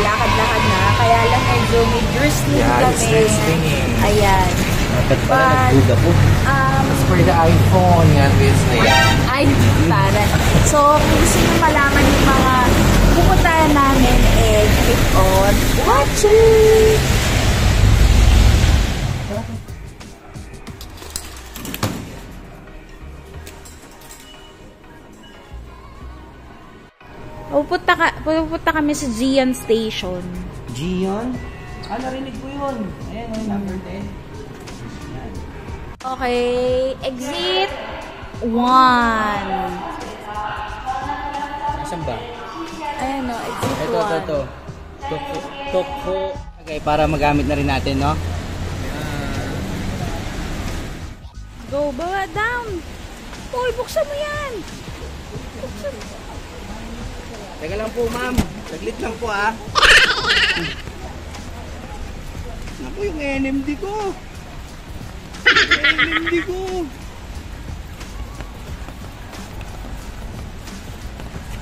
lakad-lakad na. Kaya lang medyo may drizzling kami. Ayan. Dapat pala nag-good ako. As for the iPhone, yan, Wednesday. Ay, para. So, kung gusto nyo malaman yung mga pupuntahan namin, keep on watching! Pupunta kami sa Gion Station. Gion? Narinig ko yun. Ayan, number 10. Okay, exit 1. Nasaan ba? Ayan o, exit 1. Ito. Toko. Okay, para magamit na rin natin, no? Go, bawa down. Uy, buksan mo yan. Buksan mo. Teka lang po, ma'am. Saglit lang po, Naku, yung NMD ko.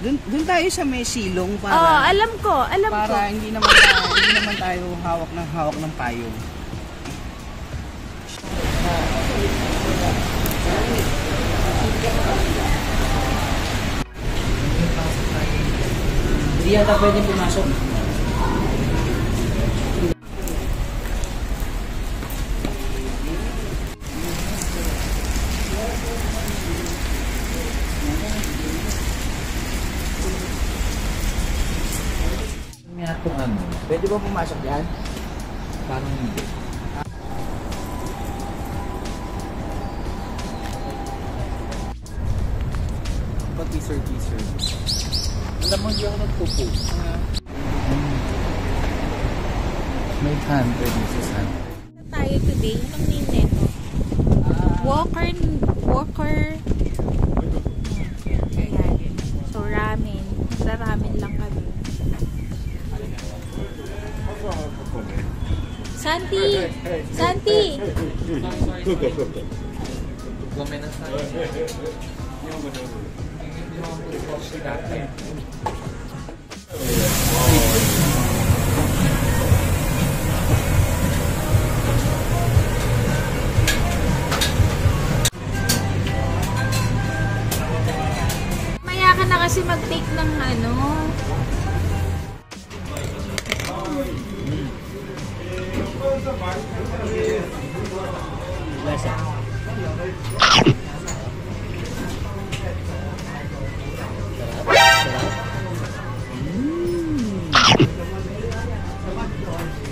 Doon tayo sa may silong para... Oo, alam ko. Para hindi naman tayo hawak ng payong. Hindi yata pwede pumasok. Pwede ba pumasok yan? Parang hindi. Teaser. Alam mo, hindi ako nagpupo. May 100 Mrs. Han. Tayo today, anong name nito? Walker. Ayan. So, ramen. Ramen lang kami. Santi! Maya ka na kasi mag-take ng Lasa.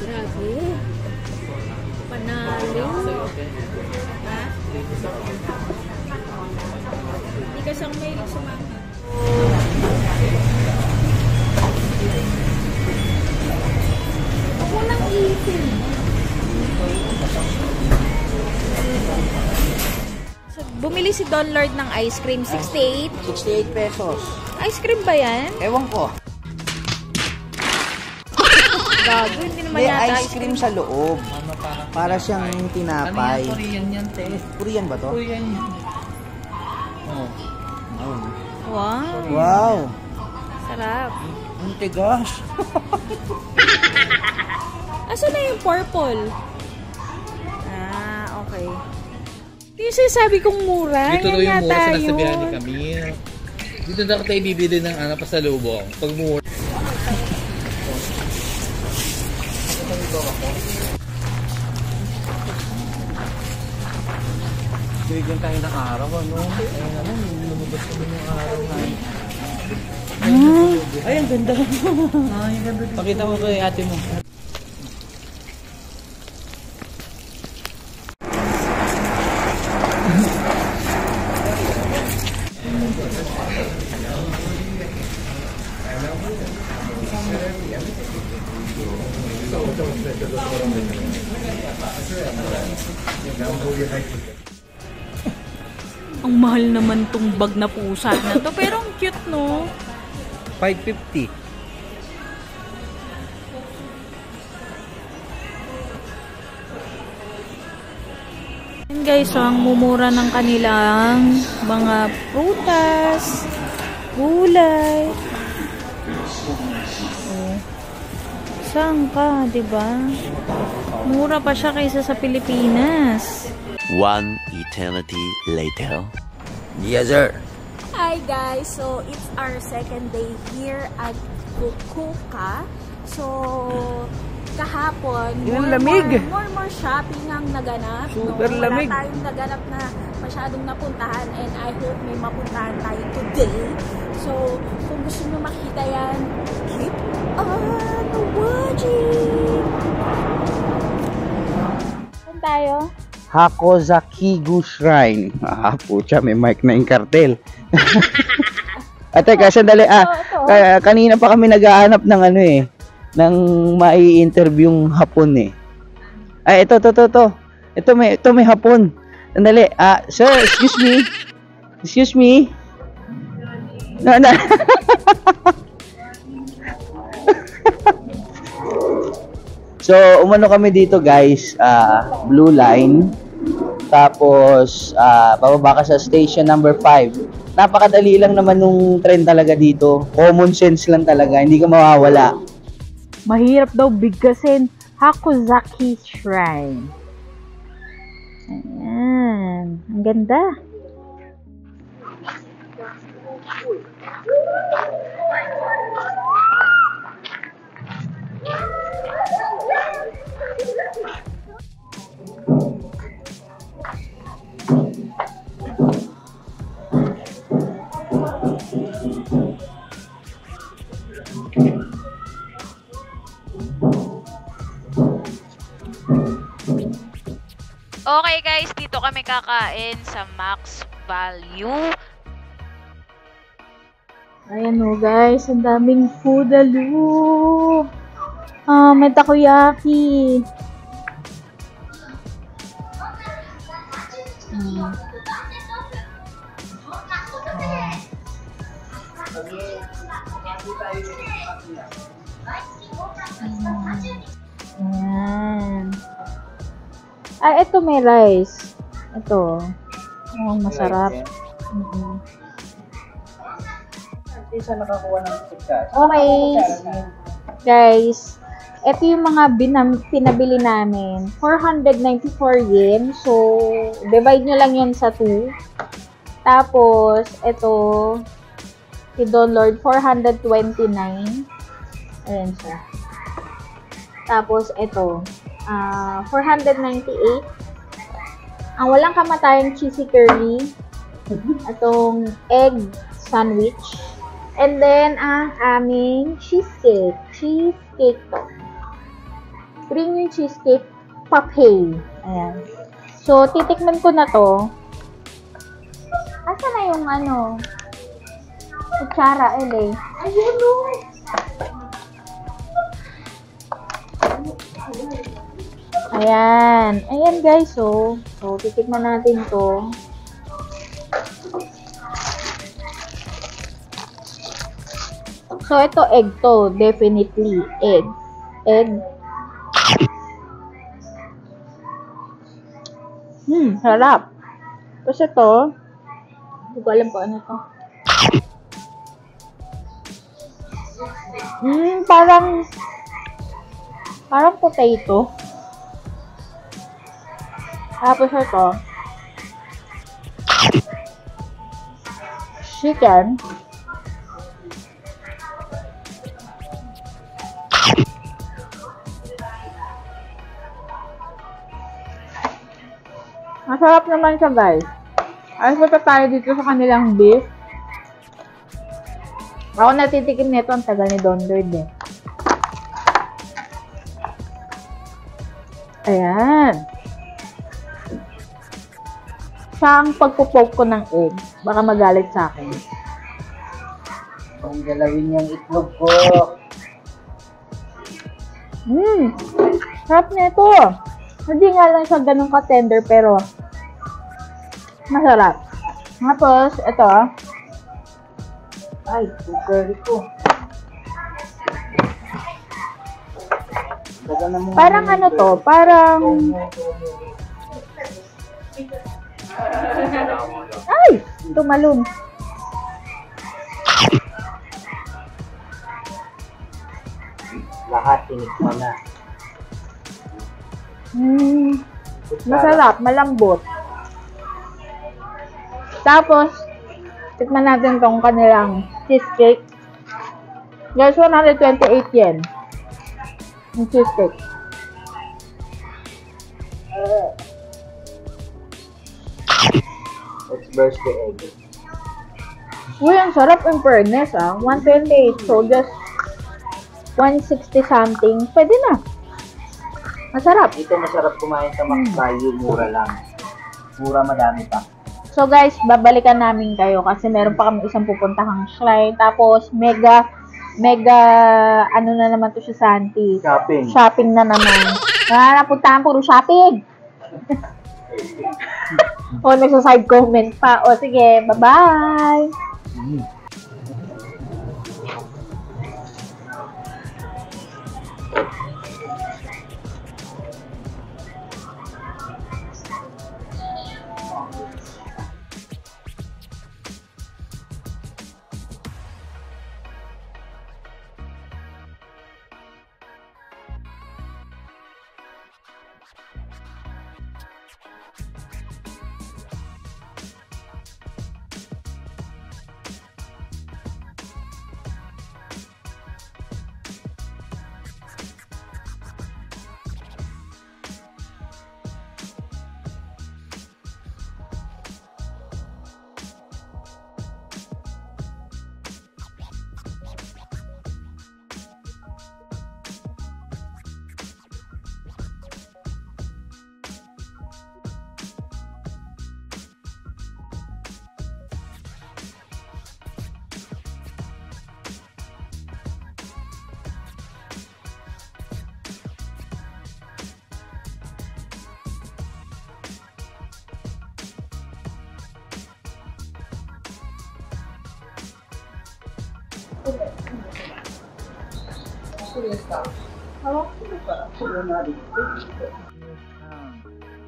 Grabe. Panalo. Ha? Hindi ka siyang may sumama. Ako lang itin. So, bumili si Don Lord ng ice cream. 68. 68 pesos. Ice cream ba yan? Ewan ko. Gago, hindi naman May yata ice cream sa loob. Para siyang tinapay. Korean yan, te. Korean ba to? Korean yan. Oh. Wow. Sarap. Ang tigas. Asa na yung purple? Okay. Yung sinasabi kong mura. Dito daw yung mura sa nasabihan ni Camille. Dito na tayo bibili ng pasalubong. Pag mura. Bigyan tayo ng araw, ano? Ayun naman, lumabas naman yung araw na. Ay, ang ganda. Ay, ganda. Pakita mo kay ate mo. Ang mahal naman tong bag na pusa na to. Pero ang cute, no? 550. And guys, so, ang mumura ng kanilang mga prutas, gulay. Oh. Saan ka, diba? Mura pa siya kaysa sa Pilipinas. One eternity later. Yes, sir. Hi guys! So, it's our second day here at Fukuoka. So, kahapon, more shopping ang naganap. Super lamig. Wala tayong naganap na masyadong napuntahan and I hope may mapuntahan tayo today. So, kung gusto nyo makita yan, keep on watching! Saan tayo? Hakozakigu Shrine. Pucha, may mic na yung kartel. Teka, sandali. Kanina pa kami naghahanap ng ano eh. Ng mai-interview yung Hapon eh. Ito. Ito may Hapon. Sandali. Sir, excuse me. Excuse me. No. So, umano kami dito guys. Blue Line. Tapos, bababa ka sa station number 5. Napakadali lang naman nung train talaga dito. Common sense lang talaga. Hindi ka mawawala. Mahirap daw bigkasin Hakozaki Shrine. Ayan. Ang ganda. Okay guys, dito kami kakain sa Max Value. Ayan o guys, ang daming food alo. May takoyaki. Ayan. Ito may rice. Ito. Masarap. Isa nakakuha ng success. Okay. Guys, ito yung mga pinabili namin. 494 yen. So, divide nyo lang yun sa 2. Tapos, ito, si Don Lord, 429. Ayan siya. Tapos, ito, 498. Ang walang kamatayang cheesy curly. Itong egg sandwich. And then, ang aming cheesecake. Cheesecake to. Premium cheesecake papay. Ayan. So, titikman ko na to. Asa na yung kutsara, ele? Ayun o! Ayan. Ayan guys, so titikman natin to. So, ito egg to. Definitely. Egg. Sarap. Tapos ito, hindi ko alam po ano to. Parang potato. Tapos ito, chicken. Masarap naman siya guys. Ayos pa tayo dito sa kanilang beef. Ako natitikim nito, ang tagal ni Don Lord eh. Ayan. Siya ang pagpupoke ko ng egg. Baka magalit sa akin. Kung galawin yung itlog ko. Sarap nito. Hindi nga lang siya ganun ka-tender pero masarap. Tapos, ito. Ay, sugar ko. Parang ano to? Parang... Ay! Tumalon. Lahat tinikman na. Masarap, malambot. Tapos, tikman natin tong kanilang cheesecake. Guys, 128 yen. Yung cheesecake. Let's burst the egg. Uy, ang sarap in fairness 128. So, just 160 something. Pwede na. Masarap. Ito masarap kumain sa Max Value. Mura lang. Mura, madami pa. So guys, babalikan namin kayo kasi meron pa kami isang pupuntahang shrine. Tapos, mega, ano na naman to si Santi? Shopping. Shopping na naman. Napuntahan puro shopping. O, nagsa-side comment pa. O, sige, bye-bye!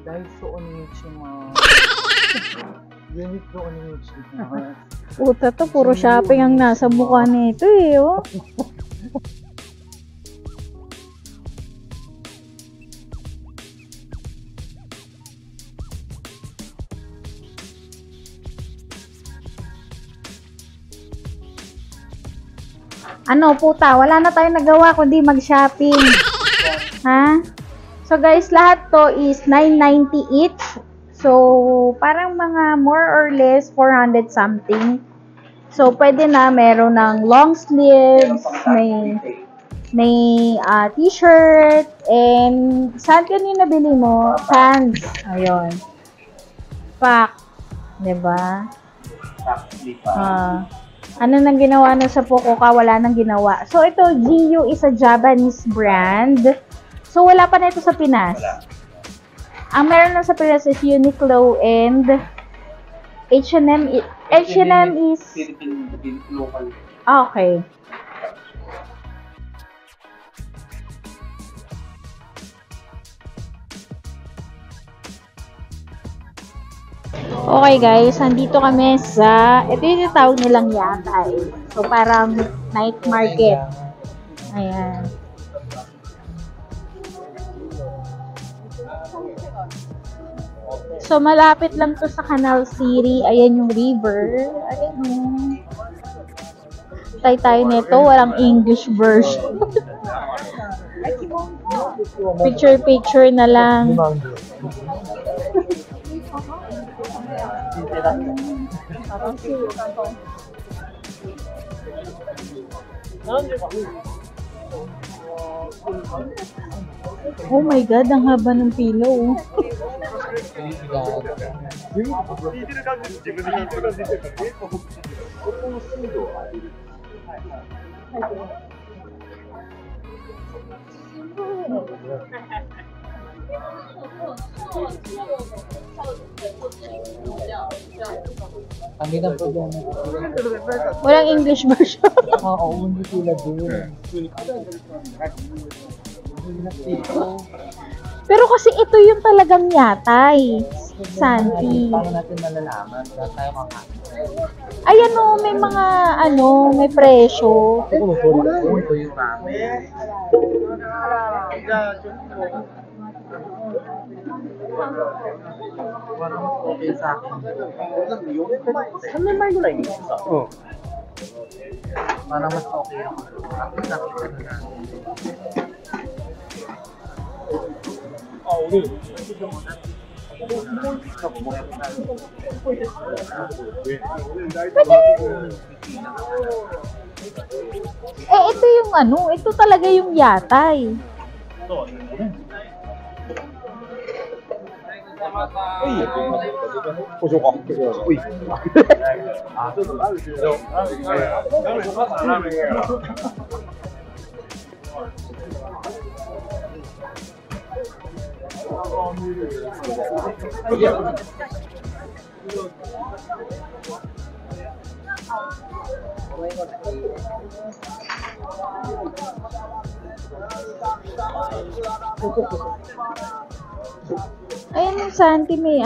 Dahil sa Onichi mo. Unit ko Onichi. Puta to, puro shopping ang nasa mukha nito eh, oh. Ano, puta, wala na tayong nagawa kundi mag-shopping. Ha? So guys, lahat to is 990 each. So, parang mga more or less 400 something. So, pwede na meron ng long sleeves, may t-shirt, and saan ka nyo nabili mo? Pants. Ayun. Pack. Diba? Ano nang ginawa na sa Fukuoka? Wala nang ginawa. So, ito, GU is a Japanese brand. So, wala pa na ito sa Pinas. Ang meron na sa Pinas is Uniqlo and H&M. H&M is... Philippine local. Okay. Okay guys, nandito kami sa, ito yung tawag nilang yata eh. So parang night market. Ayan. So malapit lang to sa Canal City. Ayan yung river. Ayan yung tayo nito, walang English version. Picture na lang. Oh my God, ang haba ng pillow. Kami ng problema. Walang English version. Oo, hindi sila doon. Pero kasi ito yung talagang yatay. Santi. Paano natin malalaman? Wala tayo makakain. Ayan o, may mga may presyo. Ito yung ramen. Parang mas okay sa akin. Ano naman yung line? Oo. Parang mas okay ako. Ito yung ito talaga yung yatay. Ayan yung Santi may